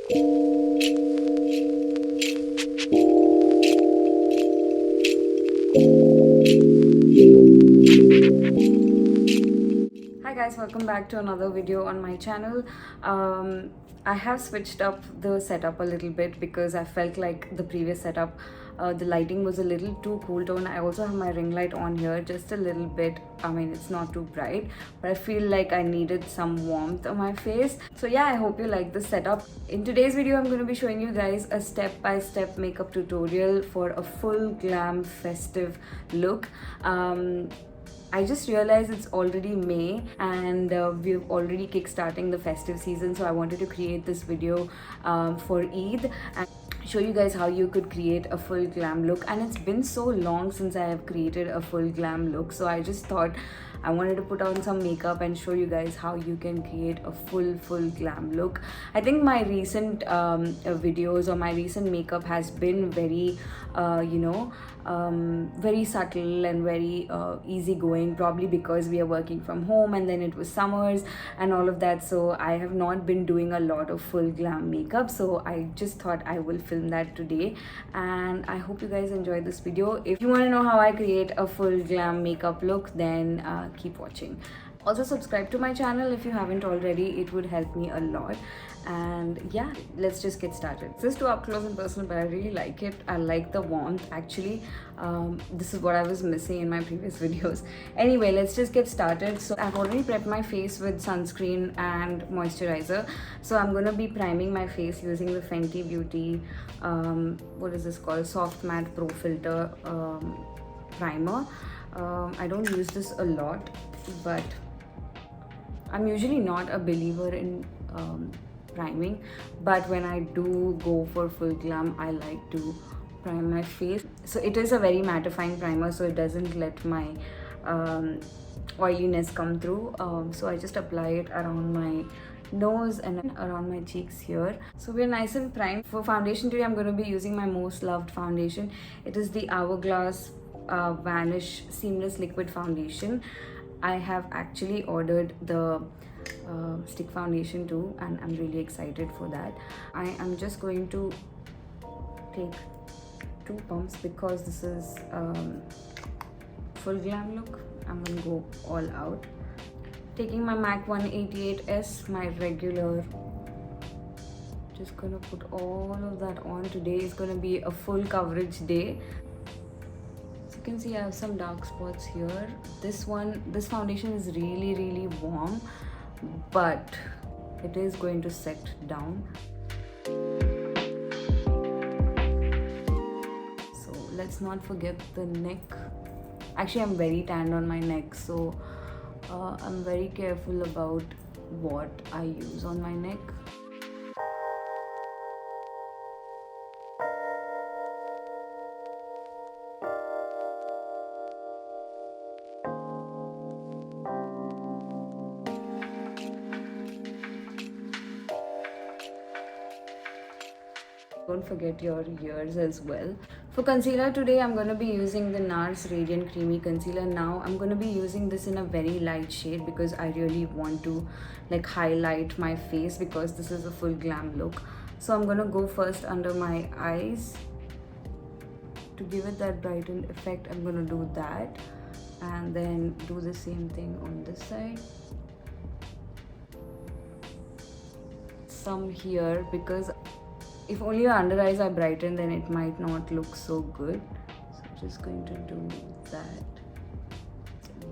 Hi guys, welcome back to another video on my channel. I have switched up the setup a little bit because I felt like the previous setup, the lighting was a little too cool tone. I also have my ring light on here just a little bit. I mean, it's not too bright, but I feel like I needed some warmth on my face. So yeah, I hope you like this setup. In today's video, I'm going to be showing you guys a step-by-step makeup tutorial for a full glam festive look. I just realized it's already May and we've already kickstarting the festive season, so I wanted to create this video for Eid and show you guys how you could create a full glam look. And it's been so long since I have created a full glam look, so I just thought I wanted to put on some makeup and show you guys how you can create a full glam look. I think my recent videos or my recent makeup has been very very subtle and very easygoing, probably because we are working from home and then it was summers and all of that, so I have not been doing a lot of full glam makeup. So I just thought I will film that today, and I hope you guys enjoy this video. If you want to know how I create a full glam makeup look, then keep watching. Also subscribe to my channel if you haven't already, it would help me a lot. And yeah, let's just get started. This is too up close and personal, but I really like it. I like the warmth actually. This is what I was missing in my previous videos. Anyway, let's just get started. So I've already prepped my face with sunscreen and moisturizer. So I'm gonna be priming my face using the Fenty Beauty, what is this called? Soft Matte Pro Filter primer. I don't use this a lot, but I'm usually not a believer in priming, but when I do go for full glam, I like to prime my face. So it is a very mattifying primer, so it doesn't let my oiliness come through. So I just apply it around my nose and around my cheeks here. So we're nice and primed. For foundation today, I'm going to be using my most loved foundation. It is the Hourglass Vanish Seamless Liquid Foundation. I have actually ordered the stick foundation too, and I'm really excited for that. I am just going to take 2 pumps because this is full glam look. I'm gonna go all out. Taking my MAC 188S, my regular, just gonna put all of that on. Today is gonna be a full coverage day. You can see I have some dark spots here. This foundation is really warm, but it is going to set down. So let's not forget the neck. Actually, I'm very tanned on my neck, so I'm very careful about what I use on my neck. Don't forget your ears as well. For concealer today, I'm going to be using the Nars Radiant Creamy Concealer. Now I'm going to be using this in a very light shade because I really want to like highlight my face because this is a full glam look. So I'm going to go first under my eyes to give it that brightened effect. I'm going to do that and then do the same thing on this side. Some here because if only your under eyes are brightened, then it might not look so good. So I'm just going to do that,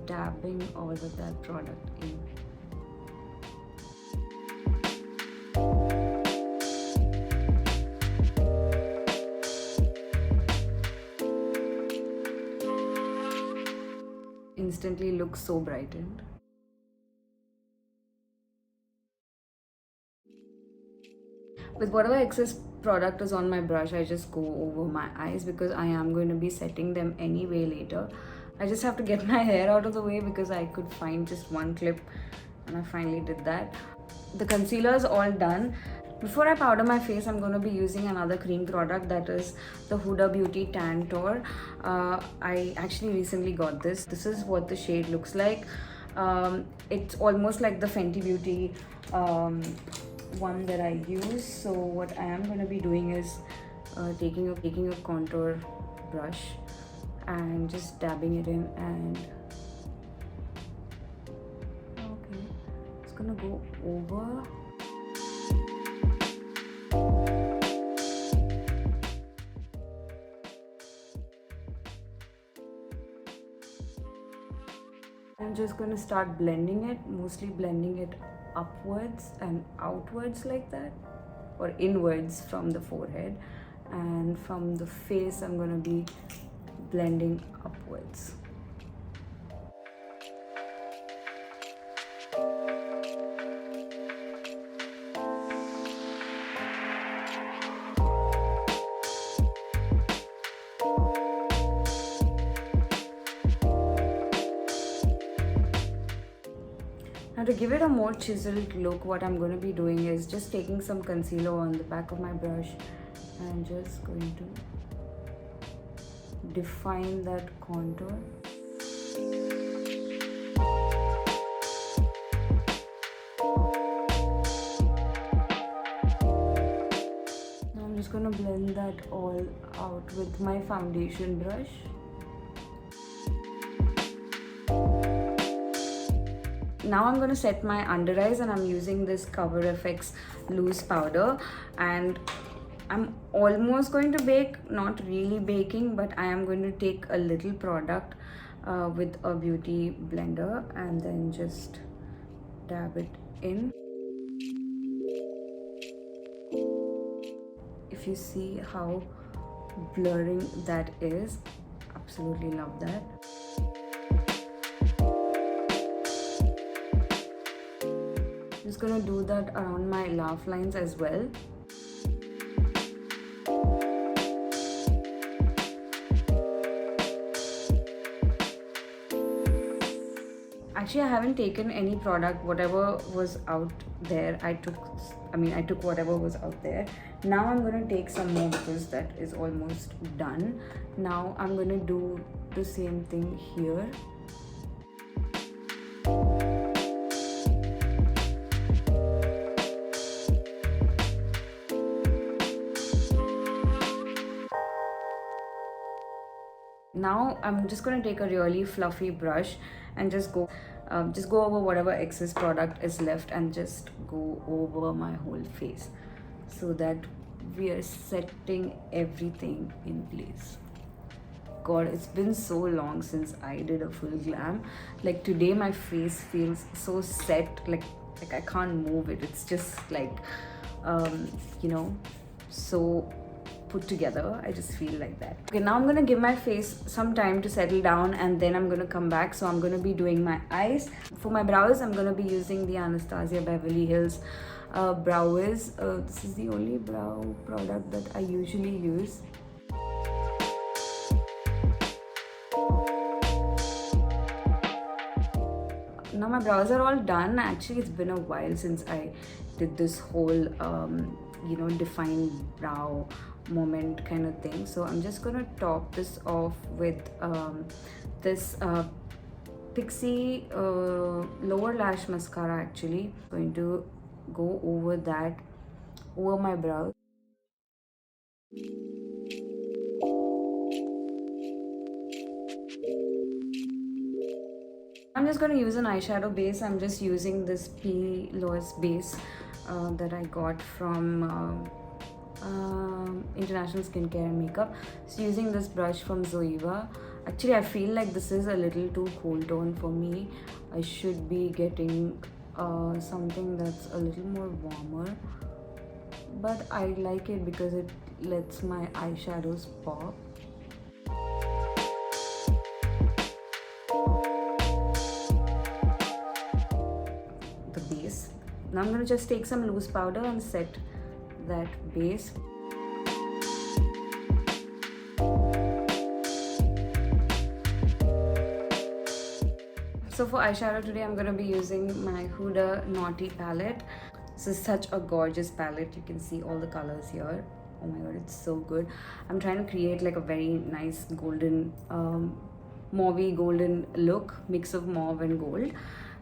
dabbing all of that product in. Instantly looks so brightened. With whatever excess product is on my brush, I just go over my eyes because I am going to be setting them anyway later. I just have to get my hair out of the way because I could find just one clip and I finally did that. The concealer is all done. Before I powder my face, I'm going to be using another cream product, that is the Huda Beauty Tantour. I actually recently got this. This is what the shade looks like. It's almost like the Fenty Beauty one that I use. So what I am going to be doing is taking a contour brush and just dabbing it in, and okay, it's gonna go over. I'm just gonna start blending it, mostly blending it upwards and outwards like that, or inwards from the forehead, and from the face I'm gonna be blending upwards. Now to give it a more chiseled look, what I'm going to be doing is just taking some concealer on the back of my brush and just going to define that contour. Now I'm just going to blend that all out with my foundation brush. Now I'm going to set my under eyes, and I'm using this CoverFX loose powder, and I'm almost going to bake, not really baking, but I am going to take a little product with a beauty blender and then just dab it in. If you see how blurring that is, absolutely love that. I'm just gonna do that around my laugh lines as well. Actually, I haven't taken any product. Whatever was out there, I took whatever was out there. Now I'm gonna take some more because that is almost done. Now I'm gonna do the same thing here. Now I'm just going to take a really fluffy brush and just go over whatever excess product is left and just go over my whole face so that we are setting everything in place. God, it's been so long since I did a full glam. Like today my face feels so set, like I can't move it. It's just like you know, so put together. I just feel like that. Okay, now I'm gonna give my face some time to settle down, and then I'm gonna come back. So I'm gonna be doing my eyes. For my brows, I'm gonna be using the Anastasia Beverly Hills Brow Wiz. This is the only brow product that I usually use. Now my brows are all done. Actually, it's been a while since I did this whole you know, defined brow moment kind of thing. So I'm just gonna top this off with this Pixie lower lash mascara. Actually, going to go over that over my brows. I'm just going to use an eyeshadow base. I'm just using this PLouise Base that I got from International Skincare and Makeup. So using this brush from Zoeva. Actually, I feel like this is a little too cool tone for me. I should be getting something that's a little more warmer. But I like it because it lets my eyeshadows pop. The base. Now I'm going to just take some loose powder and set that base. So for eyeshadow today, I'm going to be using my Huda Naughty palette. This is such a gorgeous palette. You can see all the colors here. Oh my god, it's so good. I'm trying to create like a very nice golden, mauvey golden look, mix of mauve and gold.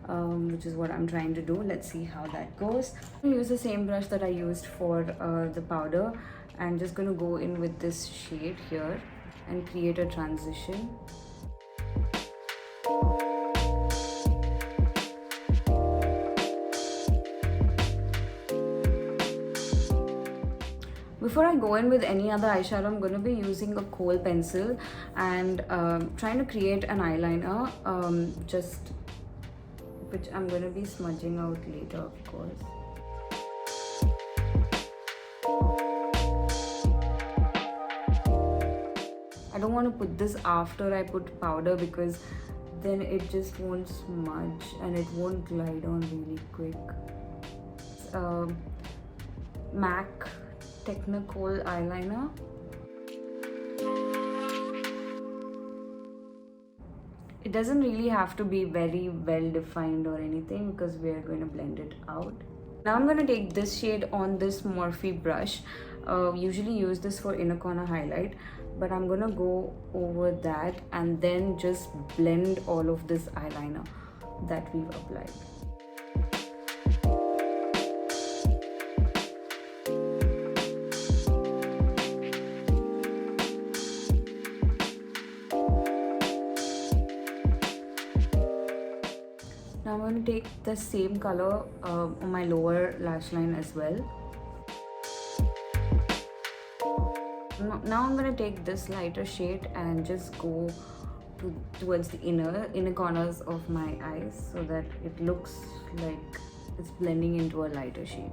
which is what I'm trying to do. Let's see how that goes. I'm gonna use the same brush that I used for the powder, and just gonna go in with this shade here and create a transition. Before I go in with any other eyeshadow, I'm going to be using a kohl pencil and trying to create an eyeliner, which I'm going to be smudging out later, of course. I don't want to put this after I put powder, because then it just won't smudge and it won't glide on really quick. M.A.C Technakohl eyeliner. It doesn't really have to be very well defined or anything, because we are going to blend it out. Now I'm going to take this shade on this Morphe brush. Usually use this for inner corner highlight, but I'm going to go over that and then just blend all of this eyeliner that we've applied. Now I'm going to take the same color on my lower lash line as well. Now I'm going to take this lighter shade and just go towards the inner corners of my eyes, so that it looks like it's blending into a lighter shade.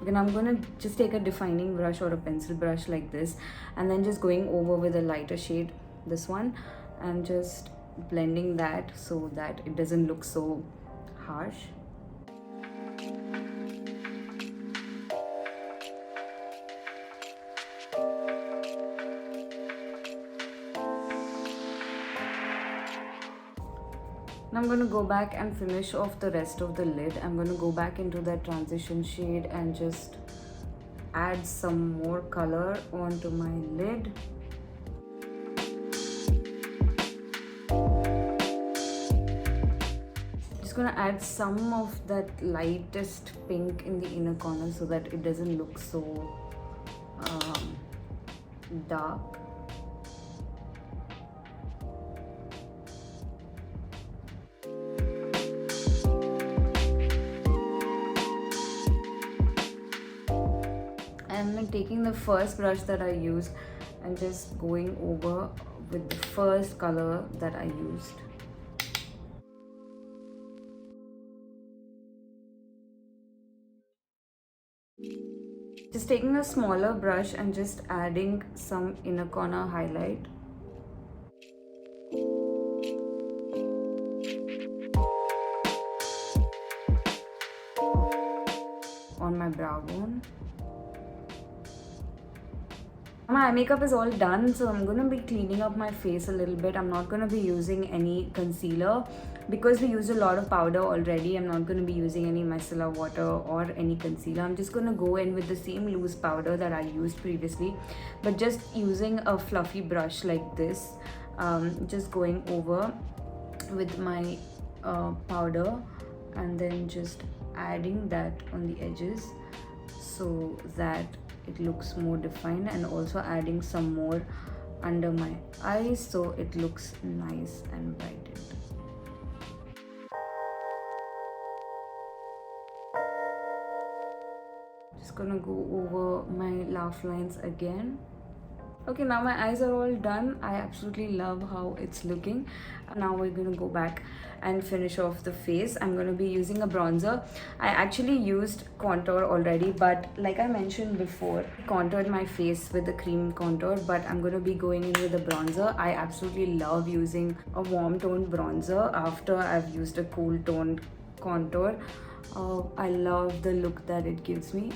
Then I'm going to just take a defining brush or a pencil brush like this, and then just going over with a lighter shade, this one, and just blending that so that it doesn't look so harsh. Now I'm going to go back and finish off the rest of the lid. I'm going to go back into that transition shade and just add some more color onto my lid. Just going to add some of that lightest pink in the inner corner so that it doesn't look so dark. I'm taking the first brush that I used and just going over with the first color that I used. Just taking a smaller brush and just adding some inner corner highlight. On my brow bone. My eye makeup is all done, so I'm going to be cleaning up my face a little bit. I'm not going to be using any concealer because we used a lot of powder already. I'm not going to be using any micellar water or any concealer. I'm just going to go in with the same loose powder that I used previously, but just using a fluffy brush like this, just going over with my powder and then just adding that on the edges so that it looks more defined, and also adding some more under my eyes so it looks nice and brightened. Just gonna go over my laugh lines again. Okay, now my eyes are all done. I absolutely love how it's looking. Now we're going to go back and finish off the face. I'm going to be using a bronzer. I actually used contour already, but like I mentioned before, contoured my face with the cream contour, but I'm going to be going in with a bronzer. I absolutely love using a warm toned bronzer after I've used a cool toned contour. I love the look that it gives me.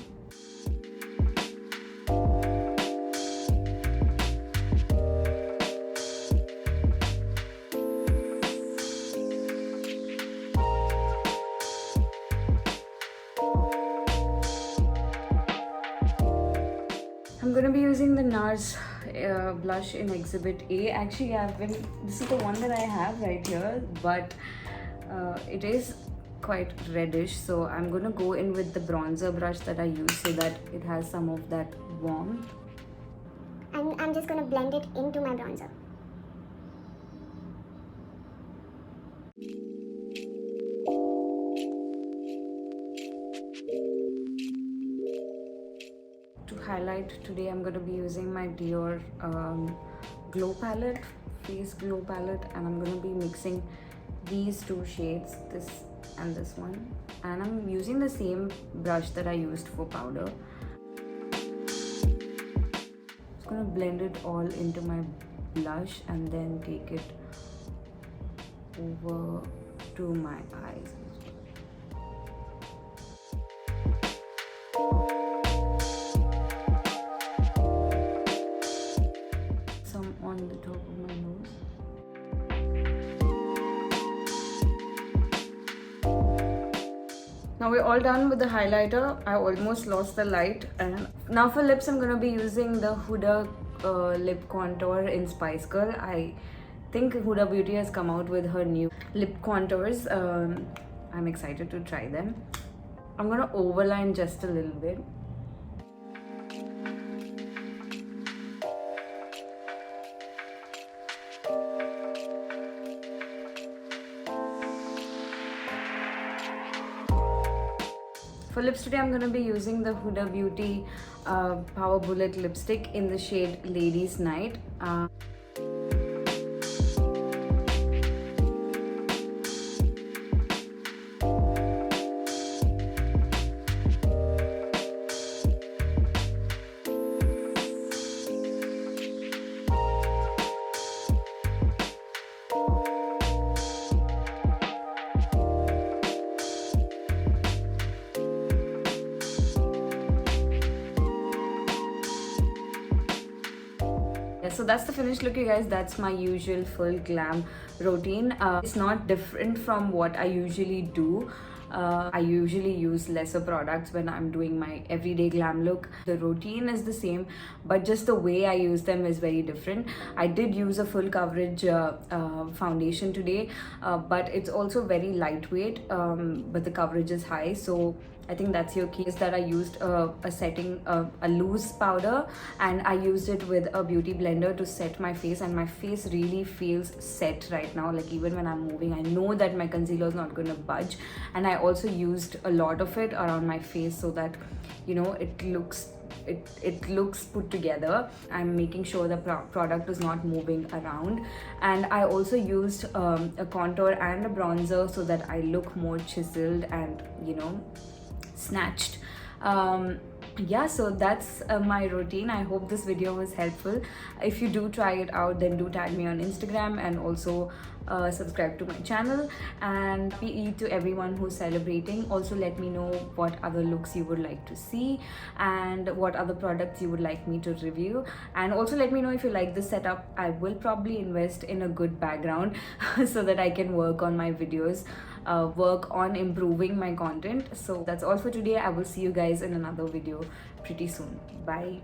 I'm going to be using the Nars blush in Exhibit A. Actually, this is the one that I have right here, but it is quite reddish, so I'm gonna go in with the bronzer brush that I use so that it has some of that warmth. And I'm just gonna blend it into my bronzer. To highlight today, I'm going to be using my Dior glow palette, face glow palette, and I'm going to be mixing these two shades, this and this one, and I'm using the same brush that I used for powder. Just going to blend it all into my blush and then take it over to my eyes. Some on the top of my nose. Now we're all done with the highlighter. I almost lost the light. And now for lips, I'm going to be using the Huda lip contour in Spice Girl. I think Huda Beauty has come out with her new lip contours. I'm excited to try them. I'm going to overline just a little bit. For lips today, I'm going to be using the Huda Beauty Power Bullet lipstick in the shade Ladies Night. So that's the finished look, you guys. That's my usual full glam routine. It's not different from what I usually do. I usually use lesser products when I'm doing my everyday glam look. The routine is the same, but just the way I use them is very different. I did use a full coverage foundation today, but it's also very lightweight, but the coverage is high, so I think that's your key. Is that I used a loose powder, and I used it with a beauty blender to set my face, and my face really feels set right now. Like even when I'm moving, I know that my concealer is not going to budge, and I also used a lot of it around my face so that, you know, it looks put together. I'm making sure the product is not moving around, and I also used a contour and a bronzer so that I look more chiseled and, you know, snatched. Yeah, so that's my routine. I hope this video was helpful. If you do try it out, then do tag me on Instagram, and also subscribe to my channel. And Eid to everyone who's celebrating. Also let me know what other looks you would like to see and what other products you would like me to review, and also let me know if you like this setup. I will probably invest in a good background so that I can work on my videos, work on improving my content. So that's all for today. I will see you guys in another video pretty soon. Bye.